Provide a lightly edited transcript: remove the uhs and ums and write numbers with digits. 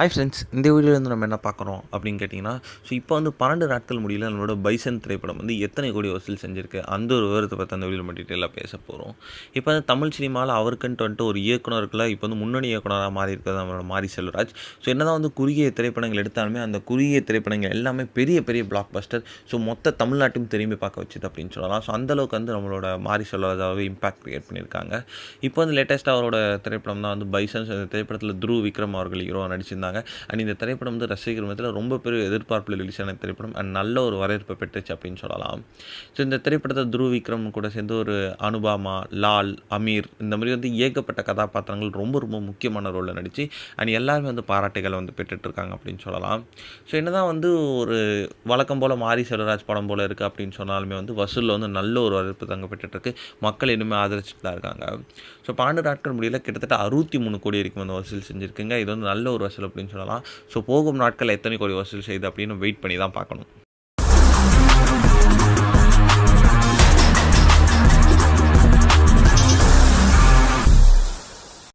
Hi friends, இந்த வீடியோவில் வந்து நம்ம என்ன பார்க்குறோம் அப்படின்னு கேட்டிங்கன்னா, இப்போ வந்து 12 நாட்கள் முடியல நம்மளோட பைசன் திரைப்படம் வந்து எத்தனை கோடி வசூல் செஞ்சுருக்கு அந்த ஒரு விவரத்தை பற்றி அந்த வீடியோ நம்ம டீட்டெயிலாக பேச போகிறோம். இப்போ வந்து தமிழ் சினிமாவில் அவருக்குன்ட்டு வந்துட்டு ஒரு இயக்குனருக்குள்ள இப்போ வந்து முன்னணி இயக்குனராக மாறி இருக்கிறது நம்மளோட மாரி செல்வராஜ். என்னதான் வந்து குறுகிய திரைப்படங்கள் எடுத்தாலுமே அந்த குறுகிய திரைப்படங்கள் எல்லாமே பெரிய பெரிய பிளாக் பஸ்டர். மொத்த தமிழ்நாட்டையும் திரும்பி பார்க்க வச்சுது அப்படின்னு சொல்லலாம். அந்தளவுக்கு வந்து நம்மளோட மாரி செல்வராஜாவே இம்பாக்ட் கிரியேட் பண்ணியிருக்காங்க. இப்போ வந்து லேட்டஸ்ட்டாக அவரோட திரைப்படம் தான் வந்து பைசன். திரைப்படத்தில் துருவ் விக்ரம் அவர்கள் ஹீரோ நடிச்சிருந்தாங்க. அண்ட் இந்த திரைப்படம் வந்து ரசிகர் மத்தியில் ரொம்ப பெரிய எதிர்பார்ப்பில் ரிலீஸ் ஆன திரைப்படம் அண்ட் நல்ல ஒரு வரவேற்பை பெற்றுச்சு அப்படின்னு சொல்லலாம். இந்த திரைப்படத்தை துருவ் விக்ரம் கூட சேர்ந்து ஒரு அனுபாமா, லால், அமீர் இந்த மாதிரி வந்து ஏகப்பட்ட கதாபாத்திரங்கள் ரொம்ப ரொம்ப முக்கியமான ரோலில் நடித்து அண்ட் எல்லாருமே வந்து பாராட்டுகளை வந்து பெற்றுட்ருக்காங்க அப்படின்னு சொல்லலாம். என்னதான் வந்து ஒரு வழக்கம் போல் மாரி செல்வராஜ் படம் போல் இருக்குது அப்படின்னு சொன்னாலுமே வந்து வசூலில் வந்து நல்ல ஒரு வரவேற்பு தங்க பெற்றுட்ருக்கு. மக்கள் இன்னுமே ஆதரிச்சுட்டு தான் இருக்காங்க. 12 நாட்கள் முடியல கிட்டத்தட்ட 63 கோடி வரைக்கும் வந்து வசூல் செஞ்சுருக்குங்க. இது வந்து நல்ல ஒரு வசூல் அப்படின்னு சொல்லலாம். போகும் நாட்கள் எத்தனை கோடி வசூல் செய்யுது அப்படின்னு வெயிட் பண்ணி தான் பார்க்கணும்.